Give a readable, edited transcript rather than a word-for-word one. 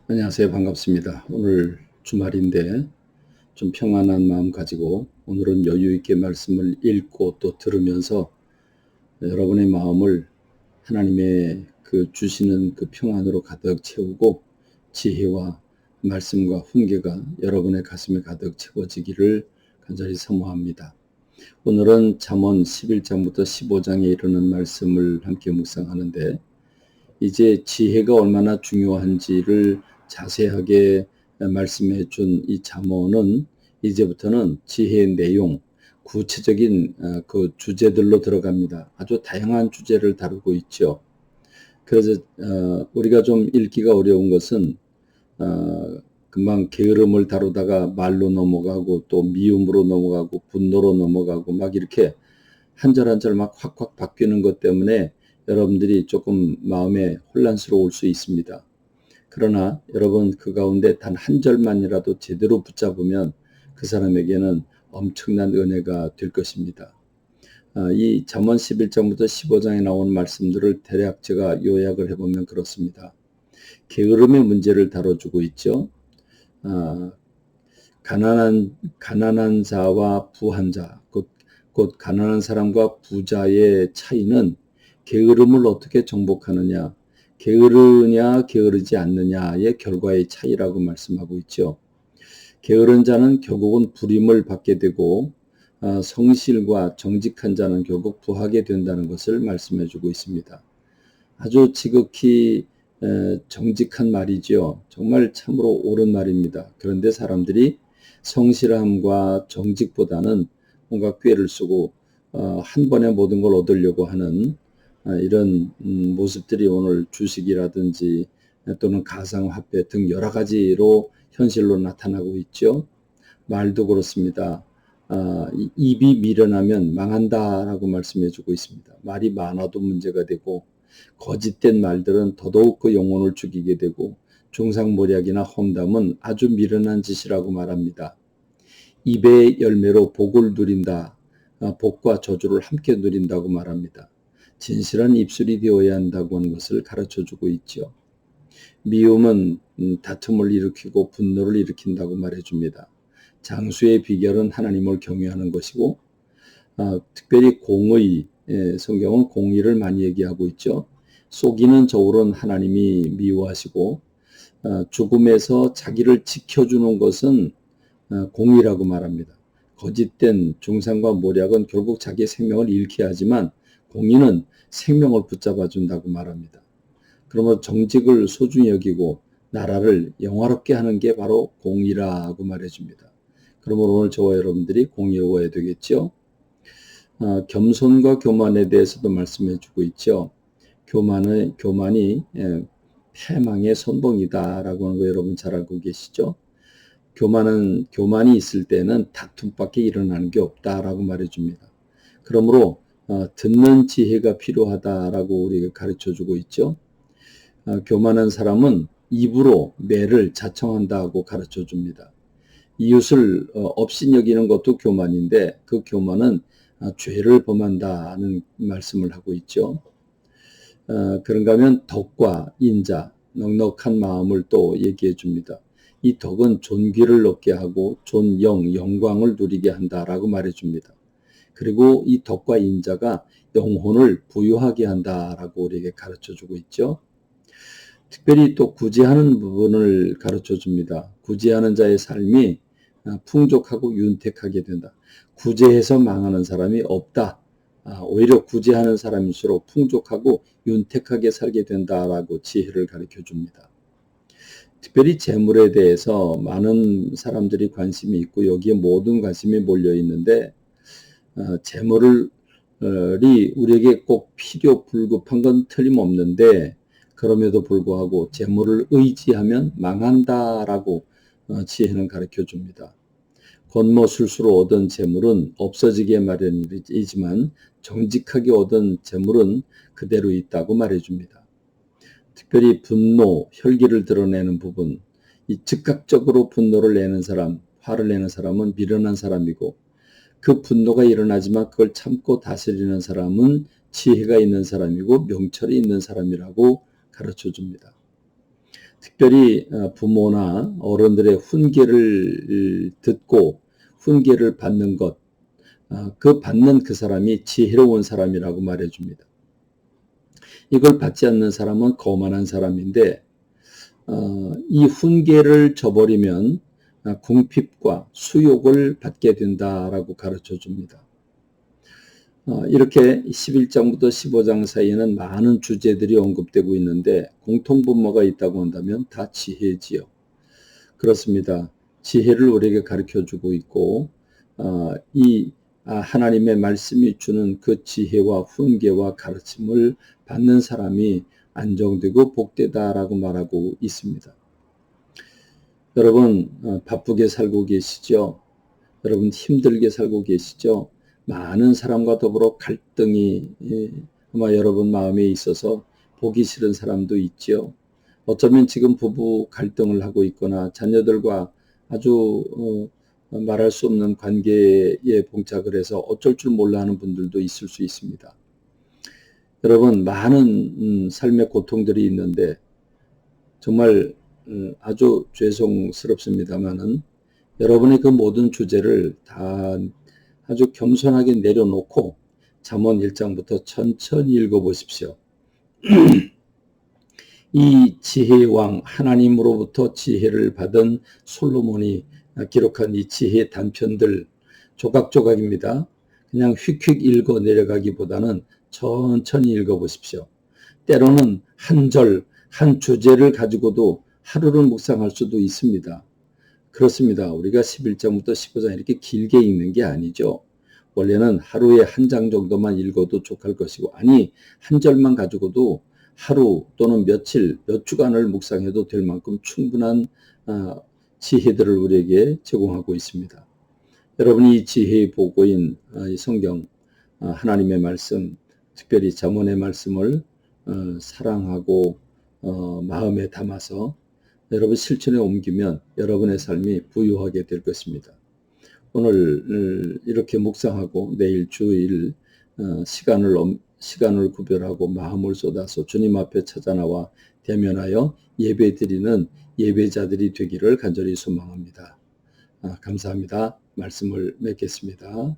안녕하세요. 반갑습니다. 오늘 주말인데 좀 평안한 마음 가지고 오늘은 여유 있게 말씀을 읽고 또 들으면서 여러분의 마음을 하나님의 그 주시는 그 평안으로 가득 채우고 지혜와 말씀과 훈계가 여러분의 가슴에 가득 채워지기를 간절히 사모합니다. 오늘은 잠언 11장부터 15장에 이르는 말씀을 함께 묵상하는데, 이제 지혜가 얼마나 중요한지를 자세하게 말씀해 준 이 잠언은 이제부터는 지혜의 내용, 구체적인 그 주제들로 들어갑니다. 아주 다양한 주제를 다루고 있죠. 그래서 우리가 좀 읽기가 어려운 것은 금방 게으름을 다루다가 말로 넘어가고 또 미움으로 넘어가고 분노로 넘어가고 막 이렇게 한 절 한 절 막 확확 바뀌는 것 때문에 여러분들이 조금 마음에 혼란스러울 수 있습니다. 그러나 여러분 그 가운데 단 한 절만이라도 제대로 붙잡으면 그 사람에게는 엄청난 은혜가 될 것입니다. 이 잠언 11장부터 15장에 나온 말씀들을 대략 제가 요약을 해보면 그렇습니다. 게으름의 문제를 다뤄주고 있죠. 가난한 자와 부한 자, 곧 가난한 사람과 부자의 차이는 게으름을 어떻게 정복하느냐, 게으르냐 게으르지 않느냐의 결과의 차이라고 말씀하고 있죠. 게으른 자는 결국은 부림을 받게 되고 성실과 정직한 자는 결국 부하게 된다는 것을 말씀해 주고 있습니다. 아주 지극히 정직한 말이죠. 정말 참으로 옳은 말입니다. 그런데 사람들이 성실함과 정직보다는 뭔가 꾀를 쓰고 한 번에 모든 걸 얻으려고 하는 이런 모습들이 오늘 주식이라든지 또는 가상화폐 등 여러 가지로 현실로 나타나고 있죠. 말도 그렇습니다. 입이 미련하면 망한다라고 말씀해 주고 있습니다. 말이 많아도 문제가 되고 거짓된 말들은 더더욱 그 영혼을 죽이게 되고 중상모략이나 험담은 아주 미련한 짓이라고 말합니다. 입의 열매로 복을 누린다. 복과 저주를 함께 누린다고 말합니다. 진실한 입술이 되어야 한다고 하는 것을 가르쳐주고 있죠. 미움은 다툼을 일으키고 분노를 일으킨다고 말해줍니다. 장수의 비결은 하나님을 경외하는 것이고 특별히 공의, 성경은 공의를 많이 얘기하고 있죠. 속이는 저울은 하나님이 미워하시고 죽음에서 자기를 지켜주는 것은 공의라고 말합니다. 거짓된 중상과 모략은 결국 자기의 생명을 잃게 하지만 공의는 생명을 붙잡아 준다고 말합니다. 그러면 정직을 소중히 여기고 나라를 영화롭게 하는 게 바로 공의라고 말해줍니다. 그러므로 오늘 저와 여러분들이 공의로워야 되겠죠. 겸손과 교만에 대해서도 말씀해 주고 있죠. 교만이 패망의 선봉이다라고 하는 거 여러분 잘 알고 계시죠? 교만이 있을 때는 다툼밖에 일어나는 게 없다라고 말해줍니다. 그러므로 듣는 지혜가 필요하다라고 우리에게 가르쳐주고 있죠. 교만한 사람은 입으로 매를 자청한다고 가르쳐줍니다. 이웃을 업신여기는 것도 교만인데 그 교만은 죄를 범한다는 말씀을 하고 있죠. 그런가 하면 덕과 인자, 넉넉한 마음을 또 얘기해 줍니다. 이 덕은 존귀를 얻게 하고 영광을 누리게 한다라고 말해 줍니다. 그리고 이 덕과 인자가 영혼을 부유하게 한다라고 우리에게 가르쳐 주고 있죠. 특별히 또 구제하는 부분을 가르쳐 줍니다. 구제하는 자의 삶이 풍족하고 윤택하게 된다. 구제해서 망하는 사람이 없다. 오히려 구제하는 사람일수록 풍족하고 윤택하게 살게 된다라고 지혜를 가르쳐 줍니다. 특별히 재물에 대해서 많은 사람들이 관심이 있고 여기에 모든 관심이 몰려 있는데 재물이 우리에게 꼭 필요 불급한 건 틀림없는데 그럼에도 불구하고 재물을 의지하면 망한다라고 지혜는 가르쳐 줍니다. 권모술수로 얻은 재물은 없어지게 마련이지만 정직하게 얻은 재물은 그대로 있다고 말해줍니다. 특별히 분노, 혈기를 드러내는 부분, 이 즉각적으로 분노를 내는 사람, 화를 내는 사람은 미련한 사람이고 그 분노가 일어나지만 그걸 참고 다스리는 사람은 지혜가 있는 사람이고 명철이 있는 사람이라고 가르쳐 줍니다. 특별히 부모나 어른들의 훈계를 듣고 훈계를 받는 것, 그 받는 그 사람이 지혜로운 사람이라고 말해줍니다. 이걸 받지 않는 사람은 거만한 사람인데 이 훈계를 저버리면 궁핍과 수욕을 받게 된다라고 가르쳐 줍니다. 이렇게 11장부터 15장 사이에는 많은 주제들이 언급되고 있는데 공통분모가 있다고 한다면 다 지혜지요. 그렇습니다. 지혜를 우리에게 가르쳐주고 있고 이 하나님의 말씀이 주는 그 지혜와 훈계와 가르침을 받는 사람이 안정되고 복되다라고 말하고 있습니다. 여러분 바쁘게 살고 계시죠? 여러분 힘들게 살고 계시죠? 많은 사람과 더불어 갈등이 아마 여러분 마음에 있어서 보기 싫은 사람도 있죠. 어쩌면 지금 부부 갈등을 하고 있거나 자녀들과 아주 말할 수 없는 관계에 봉착을 해서 어쩔 줄 몰라 하는 분들도 있을 수 있습니다. 여러분 많은 삶의 고통들이 있는데 정말 아주 죄송스럽습니다만은 여러분의 그 모든 주제를 다 아주 겸손하게 내려놓고 잠언 1장부터 천천히 읽어보십시오. 이 지혜의 왕 하나님으로부터 지혜를 받은 솔로몬이 기록한 이 지혜 단편들 조각조각입니다. 그냥 휙휙 읽어 내려가기보다는 천천히 읽어보십시오. 때로는 한 절, 한 주제를 가지고도 하루를 묵상할 수도 있습니다. 그렇습니다. 우리가 11장부터 15장 이렇게 길게 읽는 게 아니죠. 원래는 하루에 한 장 정도만 읽어도 족할 것이고 아니 한 절만 가지고도 하루 또는 며칠, 몇 주간을 묵상해도 될 만큼 충분한 지혜들을 우리에게 제공하고 있습니다. 여러분이 이 지혜의 보고인 이 성경 하나님의 말씀, 특별히 잠언의 말씀을 사랑하고 마음에 담아서 여러분 실천에 옮기면 여러분의 삶이 부유하게 될 것입니다. 오늘 이렇게 묵상하고 내일 주일 시간을 구별하고 마음을 쏟아서 주님 앞에 찾아나와 대면하여 예배드리는 예배자들이 되기를 간절히 소망합니다. 감사합니다. 말씀을 맺겠습니다.